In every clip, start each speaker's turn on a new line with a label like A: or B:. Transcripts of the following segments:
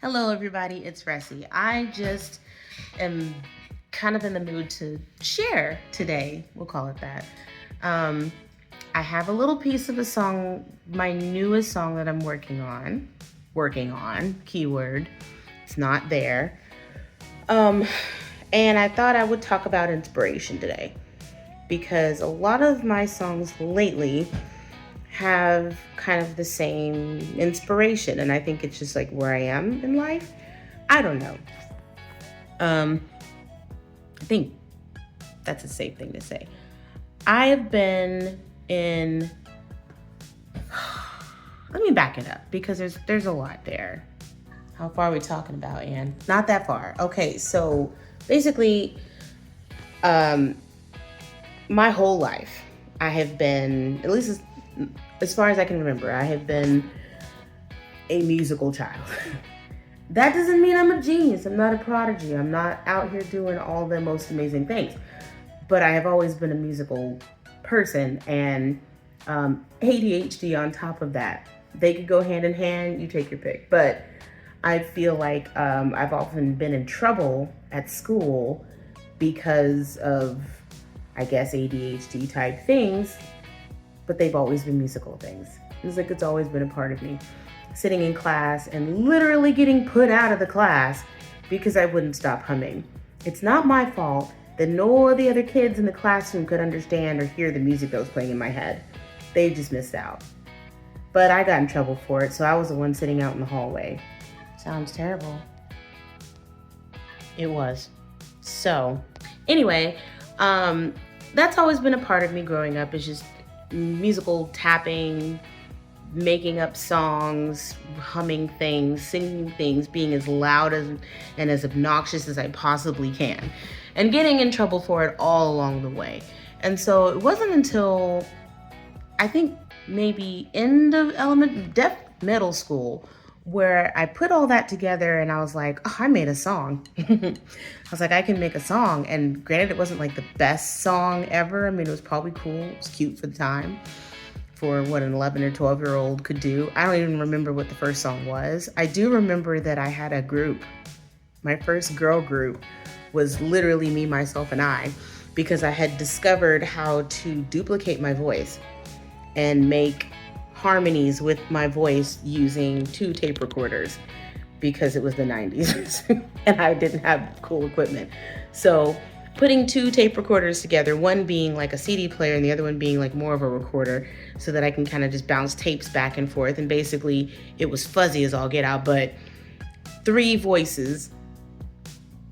A: Hello, everybody. It's Ressie. I just am kind of in the mood to share today. We'll call it that. Um, I have a little piece of a song, my newest song that I'm working on. Working on, keyword. It's not there. Um, and I thought I would talk about inspiration today because a lot of my songs lately have kind of the same inspiration, and I think it's just like where I am in life. I don't know. Um, I think that's a safe thing to say. I have been in. Let me back it up because there's a lot there. How far are we talking about, Anne? Not that far. Okay, so basically, um, my whole life, I have been, at least as far as I can remember, I have been a musical child. That doesn't mean I'm a genius. I'm not a prodigy. I'm not out here doing all the most amazing things. But I have always been a musical person, and ADHD on top of that. They could go hand in hand. You take your pick. But I feel like I've often been in trouble at school because of, I guess, ADHD type things, but they've always been musical things. It's like it's always been a part of me. Sitting in class and literally getting put out of the class because I wouldn't stop humming. It's not my fault that no of the other kids in the classroom could understand or hear the music that was playing in my head. They just missed out. But I got in trouble for it, so I was the one sitting out in the hallway. Sounds terrible. It was. So, anyway, that's always been a part of me growing up. It's just musical tapping, making up songs, humming things, singing things, being as loud as and as obnoxious as I possibly can, and getting in trouble for it all along the way. And so it wasn't until I think maybe end of middle school where I put all that together and I was like, oh, I made a song. I was like, I can make a song. And granted, it wasn't like the best song ever. I mean, it was probably cool. It was cute for the time, for what an 11 or 12-year-old could do. I don't even remember what the first song was. I do remember that I had a group. My first girl group was literally me, myself, and I, because I had discovered how to duplicate my voice and make harmonies with my voice using 2 tape recorders because it was the 90s and I didn't have cool equipment. So putting 2 tape recorders together, one being like a CD player and the other one being like more of a recorder, so that I can kind of just bounce tapes back and forth. And basically it was fuzzy as all get out, but 3 voices.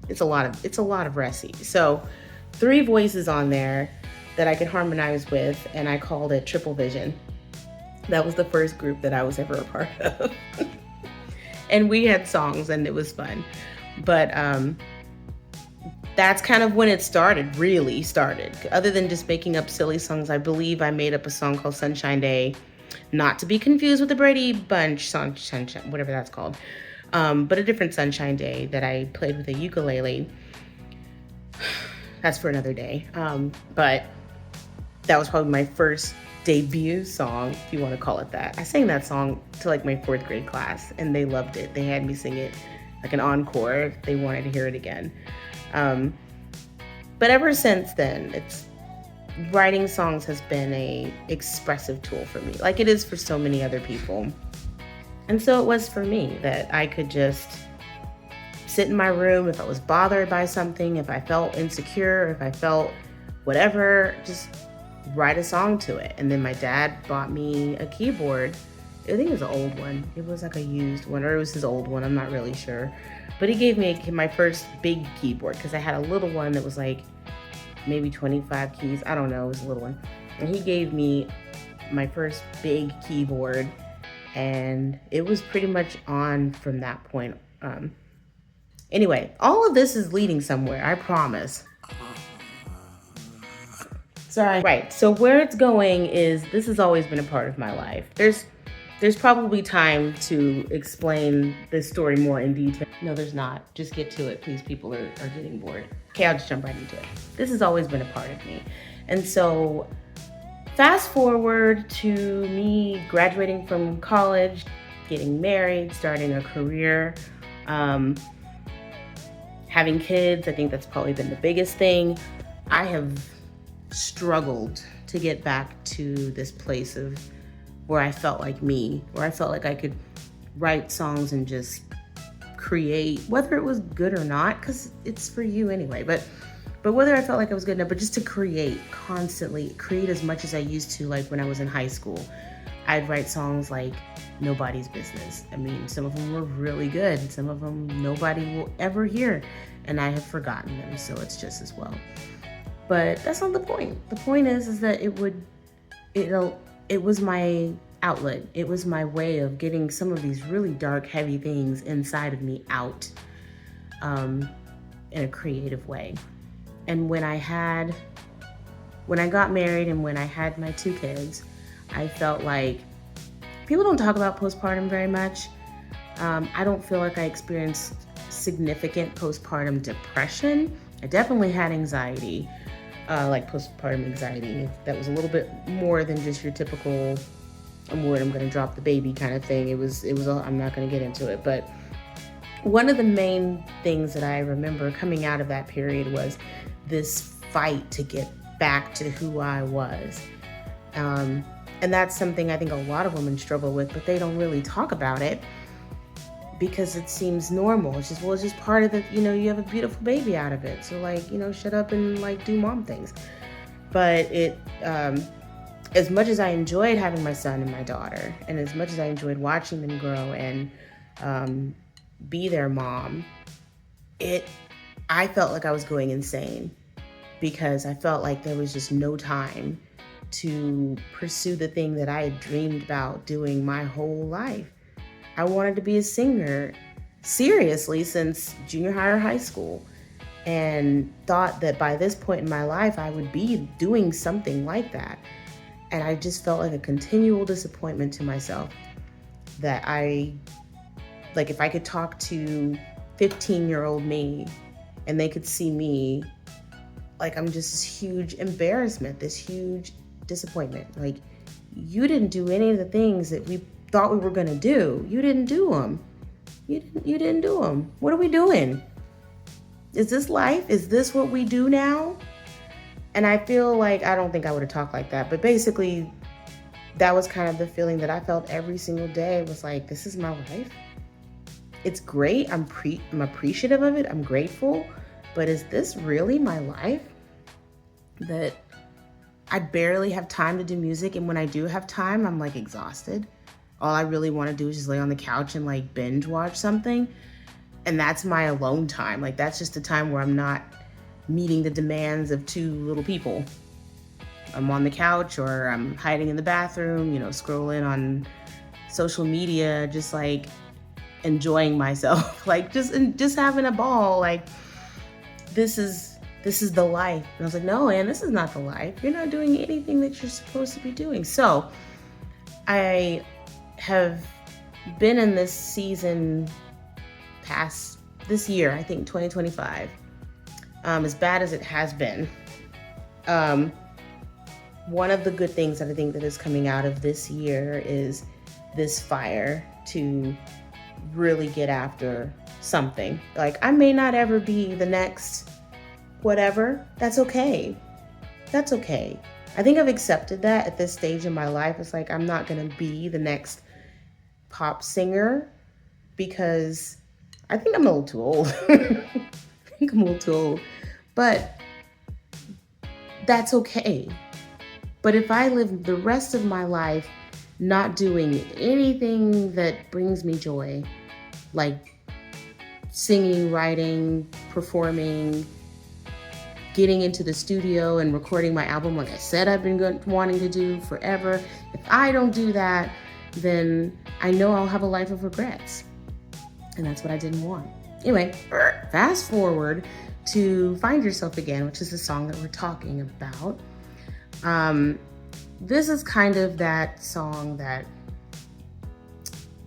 A: It's a lot of Ressie. So 3 voices on there that I could harmonize with, and I called it Triple Vision. That was the first group that I was ever a part of. And we had songs and it was fun. But that's kind of when it really started. Other than just making up silly songs, I believe I made up a song called Sunshine Day, not to be confused with the Brady Bunch song, Sunshine, whatever that's called. But a different Sunshine Day that I played with a ukulele. That's for another day. But that was probably my first debut song, if you want to call it that. I sang that song to like my 4th grade class and they loved it. They had me sing it like an encore. They wanted to hear it again. But ever since then, writing songs has been a expressive tool for me, like it is for so many other people. And so it was for me that I could just sit in my room if I was bothered by something, if I felt insecure, if I felt whatever, just write a song to it. And then my dad bought me a keyboard. I think it was an old one. It was like a used one, or it was his old one. I'm not really sure. But he gave me my first big keyboard because I had a little one that was like maybe 25 keys. I don't know. It was a little one. And he gave me my first big keyboard, and it was pretty much on from that point. Anyway, all of this is leading somewhere, I promise. Sorry. Right. So where it's going is this has always been a part of my life. There's probably time to explain this story more in detail. No, there's not. Just get to it, please. People are getting bored. Okay, I'll just jump right into it. This has always been a part of me. And so fast forward to me graduating from college, getting married, starting a career. Um, Having kids, I think that's probably been the biggest thing. I have struggled to get back to this place of where I felt like me, where I felt like I could write songs and just create, whether it was good or not, because it's for you anyway, but whether I felt like I was good enough, but just to create, constantly create as much as I used to, like when I was in high school. I'd write songs like Nobody's Business. I mean, some of them were really good. Some of them nobody will ever hear, and I have forgotten them, so it's just as well. But that's not the point. The point is that it was my outlet. It was my way of getting some of these really dark, heavy things inside of me out in a creative way. And when I got married and when I had my 2 kids, I felt like people don't talk about postpartum very much. I don't feel like I experienced significant postpartum depression. I definitely had anxiety, like postpartum anxiety. That was a little bit more than just your typical, I'm worried I'm gonna drop the baby kind of thing. It was I'm not gonna get into it, but one of the main things that I remember coming out of that period was this fight to get back to who I was. And that's something I think a lot of women struggle with, but they don't really talk about it because it seems normal. It's just part of the, you have a beautiful baby out of it. So like, shut up and like do mom things. But as much as I enjoyed having my son and my daughter, and as much as I enjoyed watching them grow and be their mom, I felt like I was going insane because I felt like there was just no time to pursue the thing that I had dreamed about doing my whole life. I wanted to be a singer seriously since junior high or high school, and thought that by this point in my life I would be doing something like that. And I just felt like a continual disappointment to myself that if I could talk to 15-year-old me and they could see me, like I'm just this huge embarrassment, this huge disappointment. Like, you didn't do any of the things that we thought we were gonna do. You didn't do them. You didn't do them. What are we doing? Is this life? Is this what we do now? And I feel like, I don't think I would have talked like that, but basically that was kind of the feeling that I felt every single day. It was like, this is my life. It's great. I'm appreciative of it. I'm grateful. But is this really my life? That I barely have time to do music, and when I do have time, I'm like exhausted. All I really want to do is just lay on the couch and like binge watch something. And that's my alone time. Like, that's just the time where I'm not meeting the demands of 2 little people. I'm on the couch or I'm hiding in the bathroom, scrolling on social media, just like enjoying myself, like just having a ball. Like, this is the life. And I was like, no, Ann, this is not the life. You're not doing anything that you're supposed to be doing. So I have been in this season past this year, I think 2025, as bad as it has been. One of the good things that I think that is coming out of this year is this fire to really get after something. Like, I may not ever be the next whatever. That's okay. That's okay. I think I've accepted that at this stage in my life. It's like, I'm not going to be the next pop singer because I think I'm a little too old. But that's okay. But if I live the rest of my life not doing anything that brings me joy, like singing, writing, performing, getting into the studio and recording my album like I said I've been wanting to do forever, if I don't do that, then I know I'll have a life of regrets. And that's what I didn't want. Anyway, fast forward to Find Yourself Again, which is the song that we're talking about. This is kind of that song that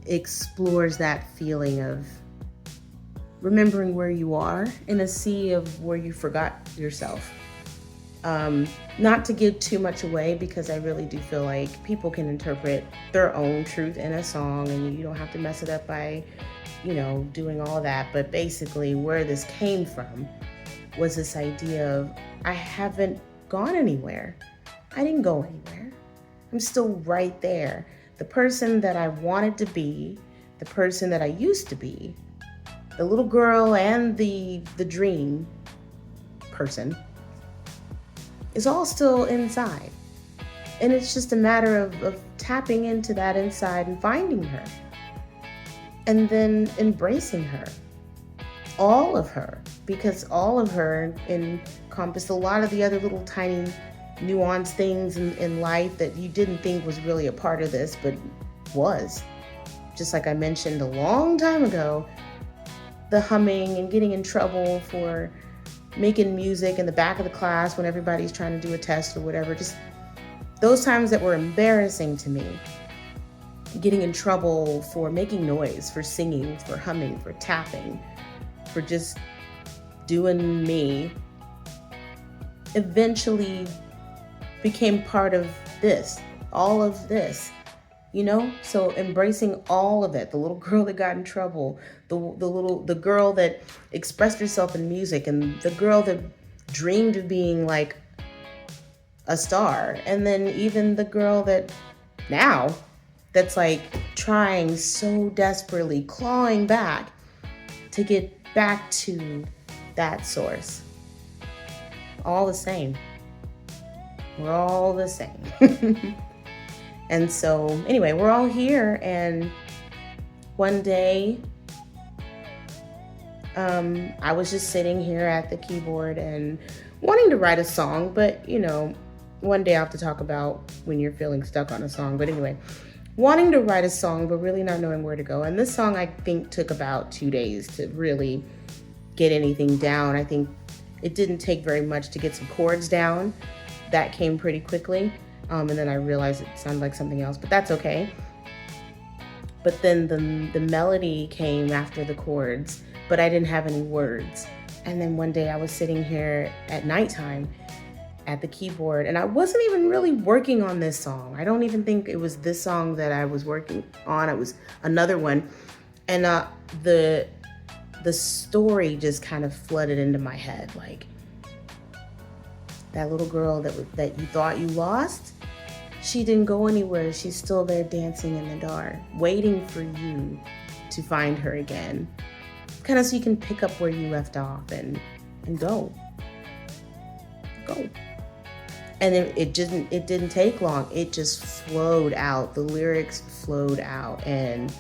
A: explores that feeling of remembering where you are in a sea of where you forgot yourself. Not to give too much away, because I really do feel like people can interpret their own truth in a song, and you don't have to mess it up by doing all that. But basically where this came from was this idea of, I haven't gone anywhere. I didn't go anywhere. I'm still right there. The person that I wanted to be, the person that I used to be, the little girl and the dream person is all still inside. And it's just a matter of tapping into that inside and finding her. And then embracing her. All of her. Because all of her encompassed a lot of the other little tiny nuanced things in life that you didn't think was really a part of this, but was. Just like I mentioned a long time ago, the humming and getting in trouble for making music in the back of the class when everybody's trying to do a test or whatever. Just those times that were embarrassing to me. Getting in trouble for making noise, for singing, for humming, for tapping, for just doing me, eventually became part of this, all of this, So embracing all of it, the little girl that got in trouble, the girl that expressed herself in music, and the girl that dreamed of being like a star, and then even the girl that now that's like trying so desperately, clawing back to get back to that source. All the same. We're all the same. And so anyway, we're all here, and one day I was just sitting here at the keyboard and wanting to write a song, but one day I'll have to talk about when you're feeling stuck on a song. But anyway, wanting to write a song, but really not knowing where to go. And this song, I think, took about 2 days to really get anything down. I think it didn't take very much to get some chords down. That came pretty quickly. And then I realized it sounded like something else, but that's okay. But then the melody came after the chords, but I didn't have any words. And then one day I was sitting here at nighttime at the keyboard, and I wasn't even really working on this song. I don't even think it was this song that I was working on. It was another one. And the story just kind of flooded into my head, like that little girl that you thought you lost, she didn't go anywhere. She's still there dancing in the dark, waiting for you to find her again. Kind of so you can pick up where you left off and go. And it didn't take long. It just flowed out. The lyrics flowed out. And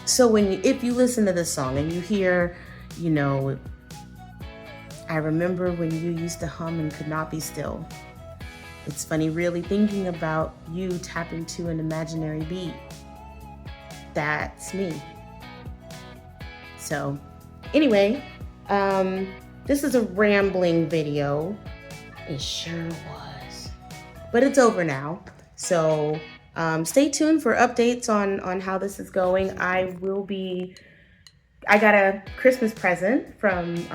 A: so if you listen to this song and you hear, I remember when you used to hum and could not be still. It's funny really thinking about you tapping to an imaginary beat. That's me. So anyway, this is a rambling video. It sure was. But it's over now. So stay tuned for updates on how this is going. I got a Christmas present from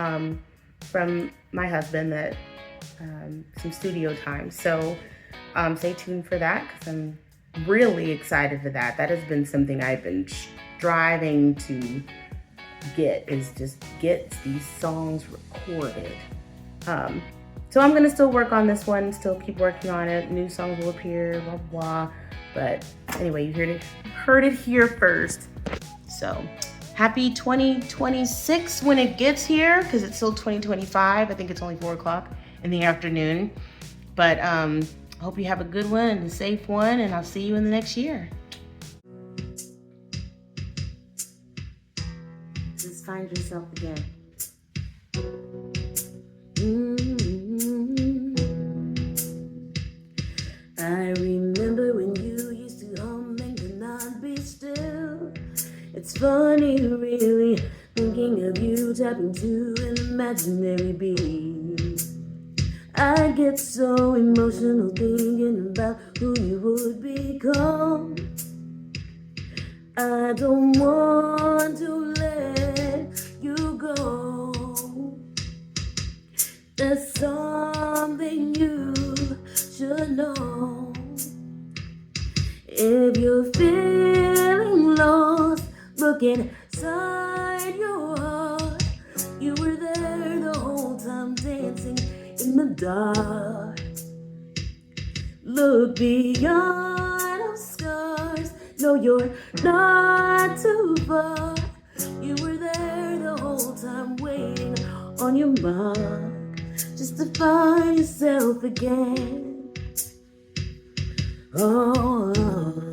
A: my husband, that some studio time. So stay tuned for that, because I'm really excited for that. That has been something I've been striving to get these songs recorded. So I'm gonna still work on this one, still keep working on it. New songs will appear, blah blah. But anyway, you heard it here first. So happy 2026 when it gets here, because it's still 2025. I think it's only 4 o'clock in the afternoon. But I hope you have a good one and a safe one, and I'll see you in the next year. Just find yourself again. I remember when you used to hum and could not be still. It's funny, really, thinking of you tapping to an imaginary beat. I get so emotional thinking about who you would become. I don't want to let you go. There's something you should know. If you're feeling low
B: look inside your heart. You were there the whole time, dancing in the dark. Look beyond our scars. No, you're not too far. You were there the whole time, waiting on your mark, just to find yourself again. Oh.